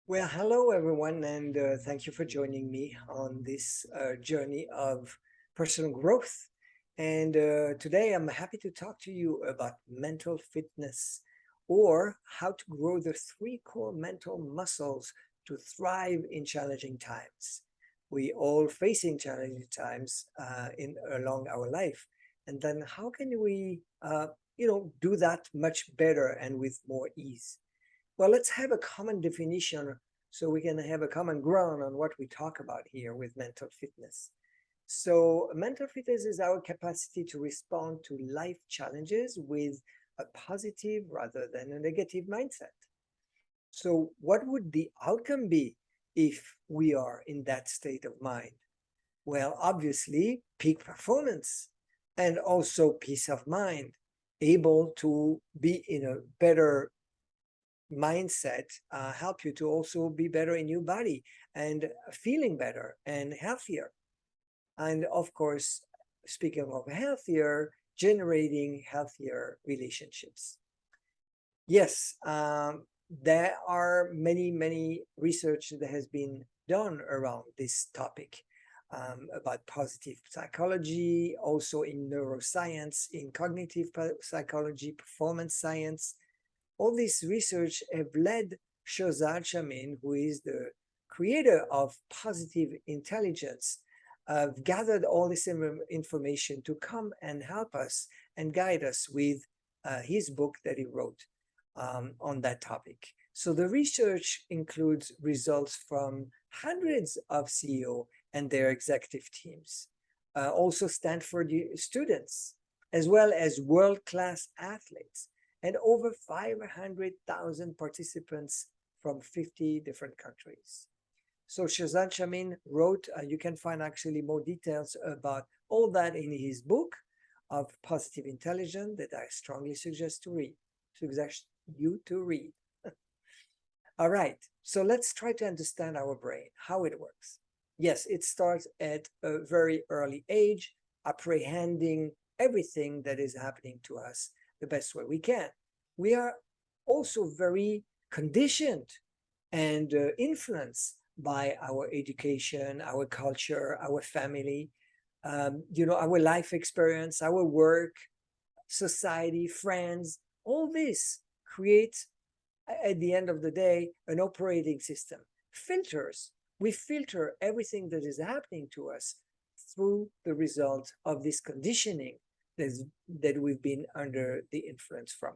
Well, hello everyone, and thank you for joining me on this journey of personal growth. And today I'm happy to talk to you about mental fitness or how to grow the three core mental muscles to thrive in challenging times. We all facing challenging times in along our life, and then how can we, do that much better and with more ease? Well, let's have a common definition so we can have a common ground on what we talk about here with mental fitness. So, mental fitness is our capacity to respond to life challenges with a positive rather than a negative mindset. So, what would the outcome be if we are in that state of mind? Well, obviously, peak performance and also peace of mind, able to be in a better mindset help you to also be better in your body and feeling better and healthier. And of course, speaking of healthier, generating healthier relationships. Yes, there are many research that has been done around this topic about positive psychology, also in neuroscience, in cognitive psychology, performance science. All this research have led Shazad Shamin, who is the creator of positive intelligence, gathered all this information to come and help us and guide us with his book that he wrote on that topic. So the research includes results from hundreds of CEO and their executive teams, also Stanford students, as well as world-class athletes and over 500,000 participants from 50 different countries. So Shazad Shamin wrote, you can find actually more details about all that in his book of positive intelligence that I strongly suggest you to read. All right, so let's try to understand our brain, how it works. Yes, it starts at a very early age, apprehending everything that is happening to us the best way we can. We are also very conditioned and influenced by our education, our culture, our family, our life experience, our work, society, friends. All this creates, at the end of the day, an operating system. Filters. We filter everything that is happening to us through the result of this conditioning that we've been under the influence from.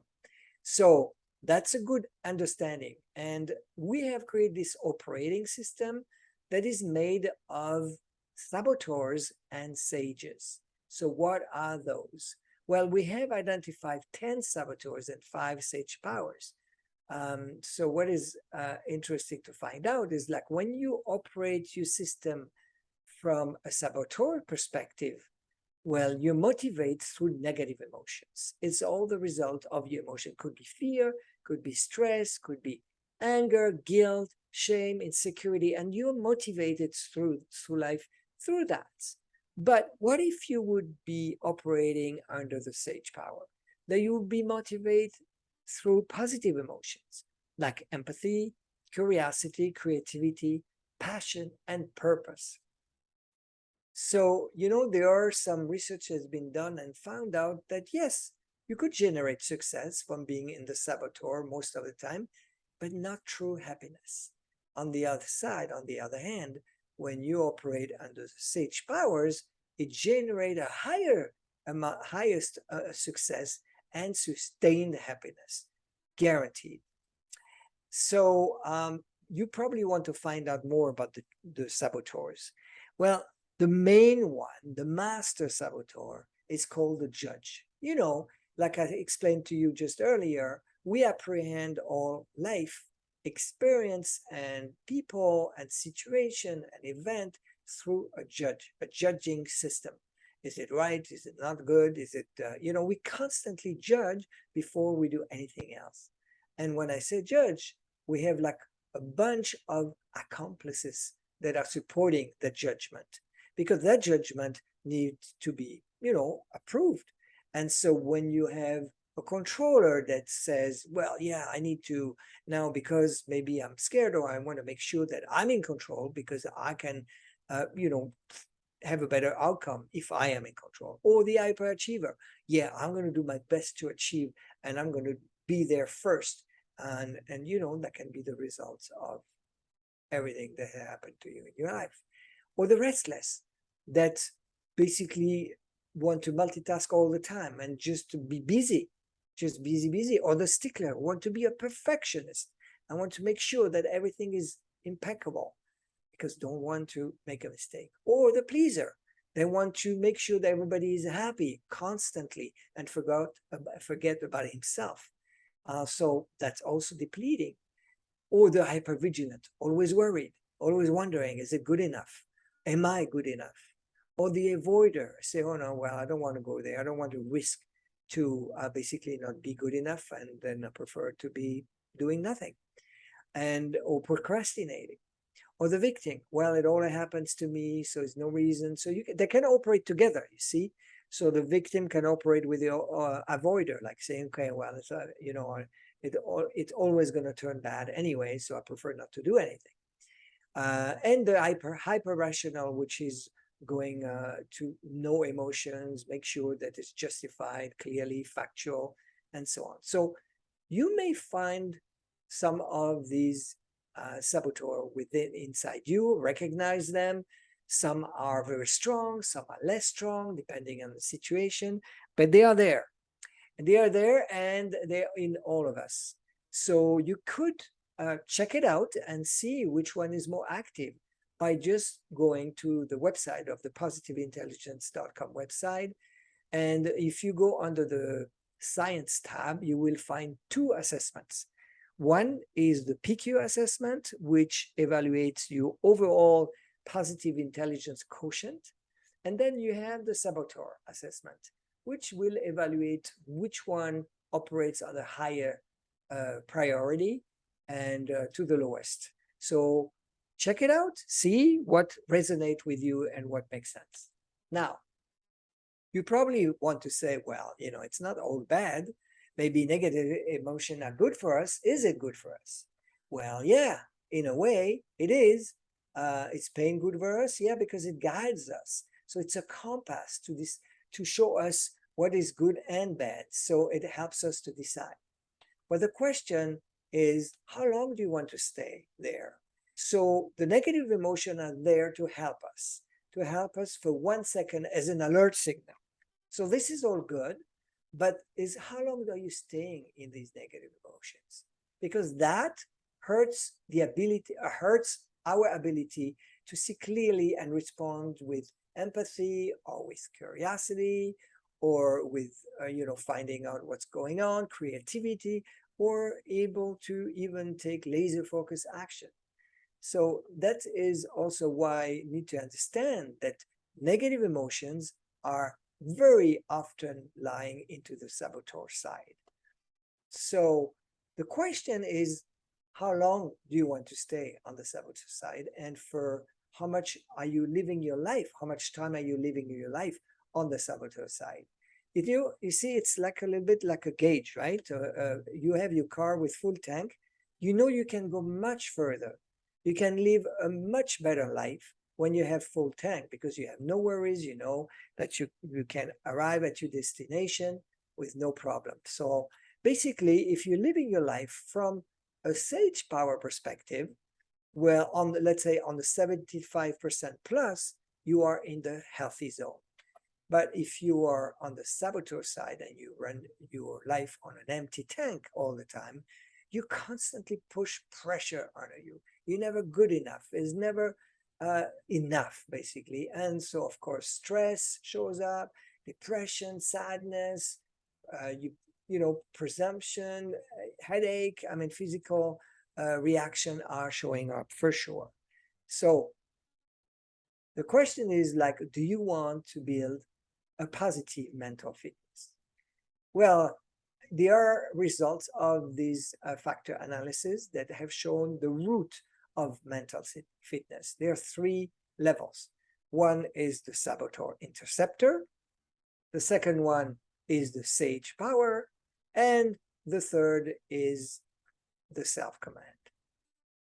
So that's a good understanding. And we have created this operating system that is made of saboteurs and sages. So what are those? Well, we have identified 10 saboteurs and 5 sage powers. So what is interesting to find out is like when you operate your system from a saboteur perspective, well, you motivate through negative emotions. It's all the result of your emotion. Could be fear, could be stress, could be anger, guilt, shame, insecurity, and you're motivated through life through that. But what if you would be operating under the sage power? That you would be motivated through positive emotions like empathy, curiosity, creativity, passion, and purpose. So, there are some research has been done and found out that yes, you could generate success from being in the saboteur most of the time, but not true happiness. On the other side, on the other hand, when you operate under the sage powers, it generates a highest success and sustained happiness, guaranteed. So you probably want to find out more about the saboteurs. Well, the main one, the master saboteur, is called the judge. Like I explained to you just earlier, we apprehend all life experience and people and situation and event through a judging system. Is it right? Is it not good? Is it, we constantly judge before we do anything else. And when I say judge, we have like a bunch of accomplices that are supporting the judgment because that judgment needs to be, approved. And so when you have a controller that says, well, yeah, I need to now, because maybe I'm scared, or I want to make sure that I'm in control because I can, have a better outcome if I am in control. Or the hyperachiever, yeah, I'm going to do my best to achieve, and I'm going to be there first. And that can be the results of everything that happened to you in your life. Or the restless, that basically want to multitask all the time and just to be busy, just busy, busy. Or the stickler, want to be a perfectionist. I want to make sure that everything is impeccable because don't want to make a mistake. Or the pleaser, they want to make sure that everybody is happy constantly and forget about himself. So that's also depleting. Or the hypervigilant, always worried, always wondering, is it good enough? Am I good enough? Or the avoider, say, oh no, well, I don't want to go there. I don't want to risk to basically not be good enough, and then I prefer to be doing nothing. Or procrastinating. Or the victim, well, it all happens to me, so there's no reason. So they can operate together, you see. So the victim can operate with the avoider, like saying, okay, well, it's always going to turn bad anyway, so I prefer not to do anything. And the hyper rational, which is going to no emotions, make sure that it's justified, clearly factual, and so on. So you may find some of these saboteur within inside you, recognize them. Some are very strong, some are less strong, depending on the situation, but they are there. And they are there, and they're in all of us. So you could check it out and see which one is more active by just going to the website of the positiveintelligence.com website. And if you go under the science tab, you will find two assessments. One is the PQ assessment, which evaluates your overall positive intelligence quotient. And then you have the saboteur assessment, which will evaluate which one operates on a higher priority and to the lowest. So check it out, see what resonates with you and what makes sense. Now, you probably want to say, well, it's not all bad. Maybe negative emotion are good for us. Is it good for us? Well, yeah, in a way it is. It's pain good for us? Yeah, because it guides us. So it's a compass to show us what is good and bad. So it helps us to decide. But the question is, how long do you want to stay there? So the negative emotion are there to help us for 1 second as an alert signal. So this is all good, but is how long are you staying in these negative emotions? Because that hurts our ability to see clearly and respond with empathy or with curiosity or with finding out what's going on, creativity, or able to even take laser focus action. So that is also why you need to understand that negative emotions are very often lying into the saboteur side. So the question is, how long do you want to stay on the saboteur side? And for how much are you living your life? How much time are you living your life on the saboteur side? You see, it's like a little bit like a gauge, right? You have your car with full tank. You can go much further. You can live a much better life when you have full tank because you have no worries. You know that you can arrive at your destination with no problem. So basically, if you're living your life from a sage power perspective, well, let's say on the 75% plus, you are in the healthy zone. But if you are on the saboteur side and you run your life on an empty tank all the time, you constantly push pressure on you. You're never good enough. It's never enough, basically. And so, of course, stress shows up, depression, sadness, presumption, headache. I mean, physical reaction are showing up for sure. So the question is like, do you want to build a positive mental fitness? Well, there are results of these factor analysis that have shown the root of mental fitness. There are 3 levels. One is the saboteur interceptor. The second one is the sage power. And the third is the self-command.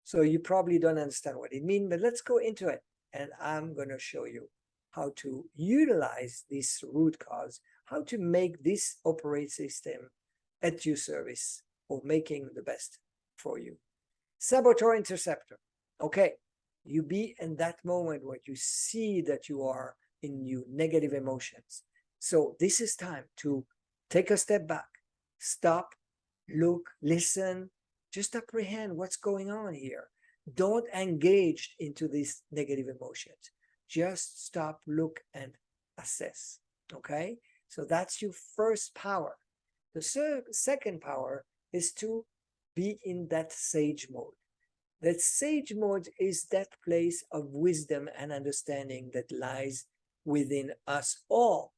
So you probably don't understand what it means, but let's go into it. And I'm going to show you how to utilize this root cause, how to make this operating system at your service or making the best for you. Saboteur interceptor. Okay, you be in that moment where you see that you are in your negative emotions. So this is time to take a step back, stop, look, listen, just apprehend what's going on here. Don't engage into these negative emotions. Just stop, look, and assess. Okay, so that's your first power. The second power is to be in that sage mode. That sage mode is that place of wisdom and understanding that lies within us all.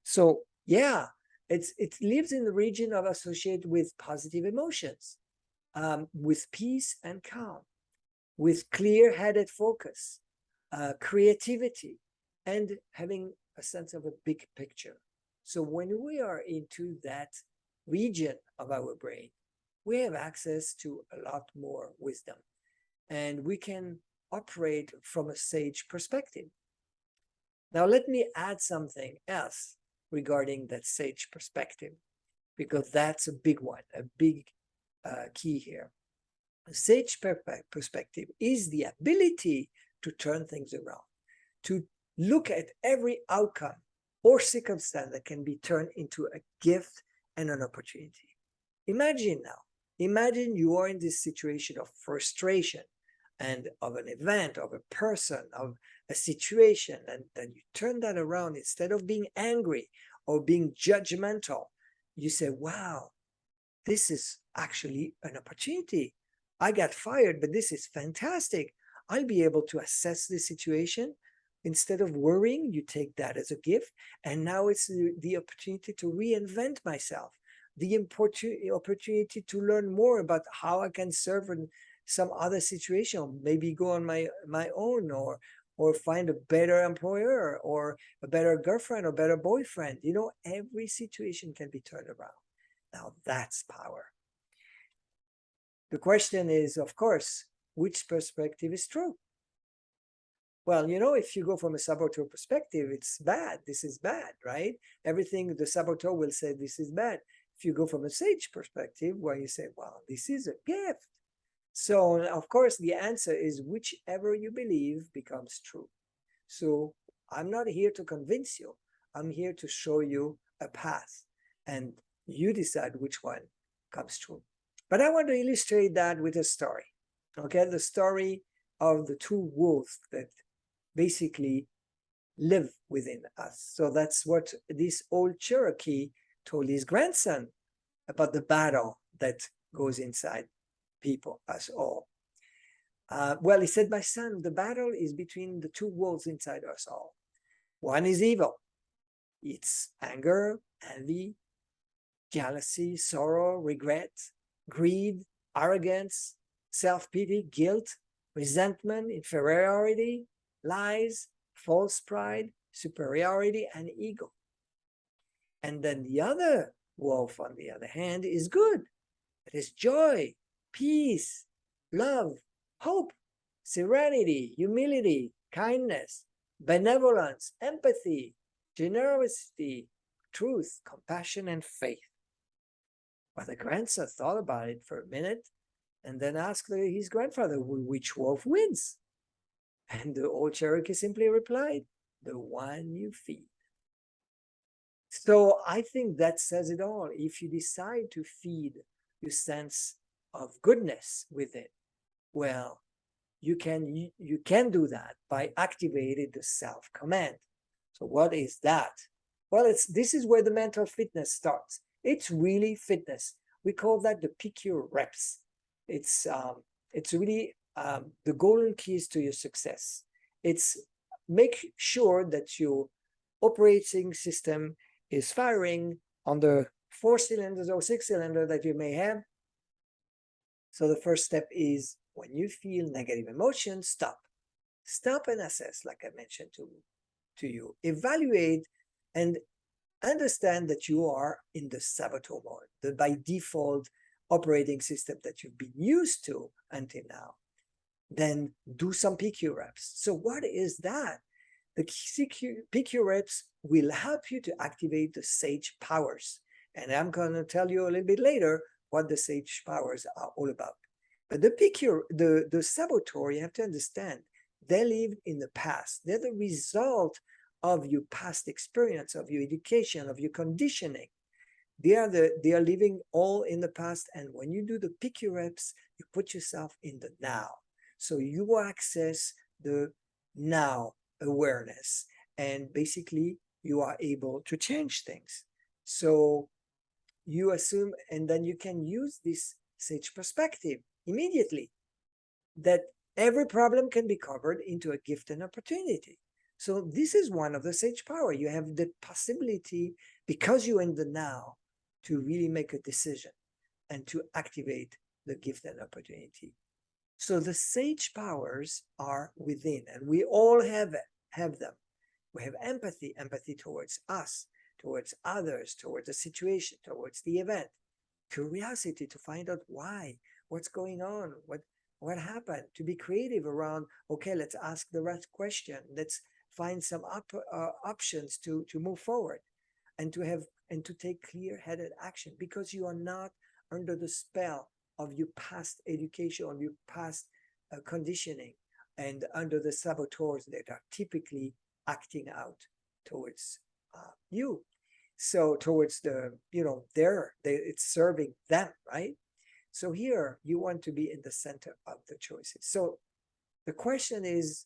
So yeah, it lives in the region of associated with positive emotions, with peace and calm, with clear-headed focus, creativity, and having a sense of a big picture. So when we are into that region of our brain, we have access to a lot more wisdom, and we can operate from a sage perspective. Now, let me add something else regarding that sage perspective, because that's a big one, a big key here. A sage perspective is the ability to turn things around, to look at every outcome or circumstance that can be turned into a gift and an opportunity. Imagine now, imagine you are in this situation of frustration and of an event, of a person, of a situation, and then you turn that around. Instead of being angry or being judgmental, you say, wow, this is actually an opportunity. I got fired, but this is fantastic. I'll be able to assess the situation. Instead of worrying, you take that as a gift. And now it's the opportunity to reinvent myself, the opportunity to learn more about how I can serve in some other situation, maybe go on my own, or find a better employer, or a better girlfriend or better boyfriend. You know, every situation can be turned around. Now that's power. The question is, of course, which perspective is true? Well, you know, if you go from a saboteur perspective, it's bad. This is bad, right? Everything the saboteur will say, this is bad. If you go from a sage perspective, where you say, well, this is a gift. So, of course, the answer is whichever you believe becomes true. So I'm not here to convince you. I'm here to show you a path, and you decide which one comes true. But I want to illustrate that with a story. Okay, the story of the two wolves that basically live within us. So that's what this old Cherokee told his grandson about the battle that goes inside people, us all. Well, he said, my son, the battle is between the two wolves inside us all. One is evil. It's anger, envy, jealousy, sorrow, regret, greed, arrogance, self-pity, guilt, resentment, inferiority, lies, false pride, superiority, and ego. And then the other wolf, on the other hand, is good. It is joy, peace, love, hope, serenity, humility, kindness, benevolence, empathy, generosity, truth, compassion, and faith. Well, the grandson thought about it for a minute and then asked his grandfather, which wolf wins? And the old Cherokee simply replied, the one you feed. So I think that says it all. If you decide to feed your sense of goodness with it, well, you can do that by activating the self-command. So what is that? Well, this is where the mental fitness starts. It's really fitness. We call that the PQ reps. It's really the golden keys to your success. It's make sure that your operating system is firing on the 4 cylinders or 6 cylinder that you may have. So the first step is, when you feel negative emotions, stop. Stop and assess, like I mentioned to you. Evaluate and understand that you are in the saboteur mode, the by default operating system that you've been used to until now. Then do some PQ reps. So what is that? The PQ reps will help you to activate the sage powers. And I'm going to tell you a little bit later what the sage powers are all about. But the PQ, the saboteur, you have to understand, they live in the past. They're the result of your past experience, of your education, of your conditioning. They are living all in the past. And when you do the PQ reps, you put yourself in the now. So you access the now awareness, and basically you are able to change things. So you assume, and then you can use this sage perspective immediately, that every problem can be covered into a gift and opportunity. So this is one of the sage power. You have the possibility, because you're in the now, to really make a decision and to activate the gift and opportunity. So the sage powers are within, and we all have them. We have empathy towards us, towards others, towards the situation, towards the event. Curiosity to find out why, what's going on, what happened. To be creative around, okay, let's ask the right question. Let's find some options to move forward, and to take clear-headed action, because you are not under the spell of your past education, of your past conditioning, and under the saboteurs that are typically acting out towards you. So towards it's serving them, right? So here you want to be in the center of the choices. So the question is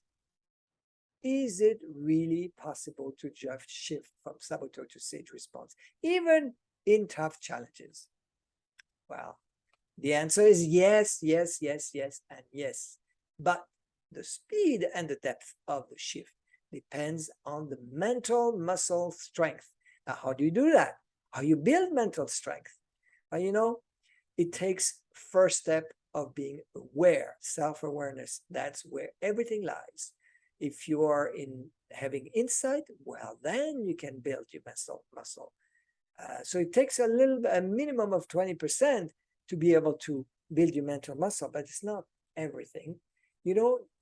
it really possible to just shift from saboteur to sage response, even in tough challenges? Well, the answer is yes, yes, yes, yes, and yes. But the speed and the depth of the shift depends on the mental muscle strength. Now, how do you do that? How you build mental strength? Well, it takes first step of being aware, self-awareness. That's where everything lies. If you are in having insight, well, then you can build your muscle. So it takes a minimum of 20% to be able to build your mental muscle, but it's not everything.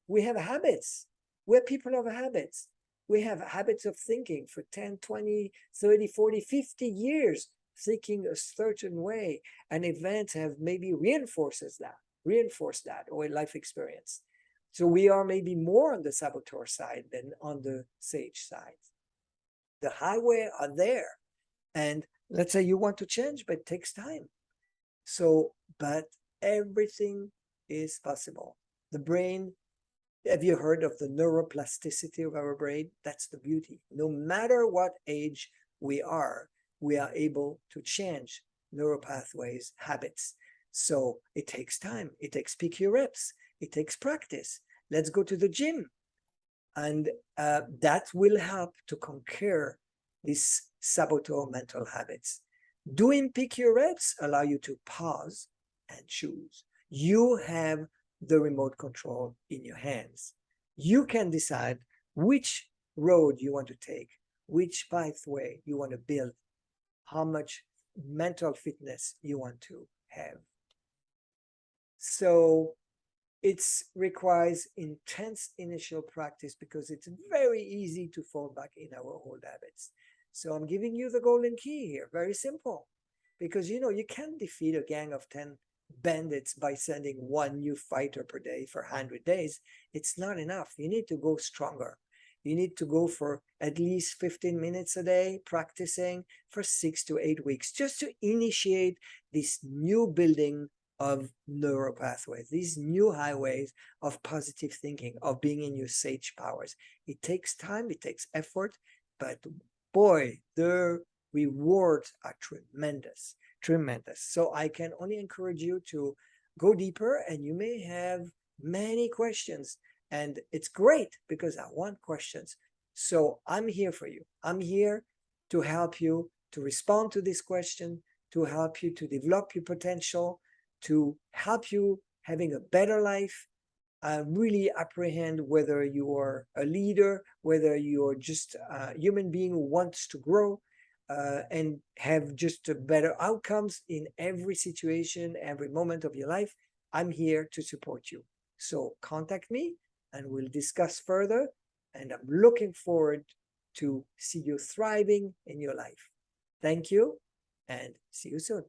We have habits. We're people of habits. We have habits of thinking for 10, 20, 30, 40, 50 years, thinking a certain way, and events have maybe reinforced that, or life experience. So we are maybe more on the saboteur side than on the sage side. The highway are there. And let's say you want to change, but it takes time. So, but everything is possible. The brain, have you heard of the neuroplasticity of our brain? That's the beauty. No matter what age we are able to change neural pathways, habits. So it takes time. It takes PQ reps. It takes practice. Let's go to the gym. And that will help to conquer these saboteur mental habits. Doing PQ reps allow you to pause and choose. You have the remote control in your hands. You can decide which road you want to take, which pathway you want to build, how much mental fitness you want to have. So it requires intense initial practice, because it's very easy to fall back in our old habits. So I'm giving you the golden key here, very simple, because you can't defeat a gang of 10 bandits by sending one new fighter per day for 100 days. It's not enough. You need to go stronger. You need to go for at least 15 minutes a day, practicing for 6 to 8 weeks, just to initiate this new building of neural pathways, these new highways of positive thinking, of being in your sage powers. It takes time, it takes effort, but boy, the rewards are tremendous. So I can only encourage you to go deeper, and you may have many questions, and it's great because I want questions. So I'm here for you. I'm here to help you to respond to this question, to help you to develop your potential, to help you having a better life. Really apprehend whether you are a leader, whether you're just a human being who wants to grow. and have just better outcomes in every situation, every moment of your life, I'm here to support you. So contact me and we'll discuss further. And I'm looking forward to see you thriving in your life. Thank you and see you soon.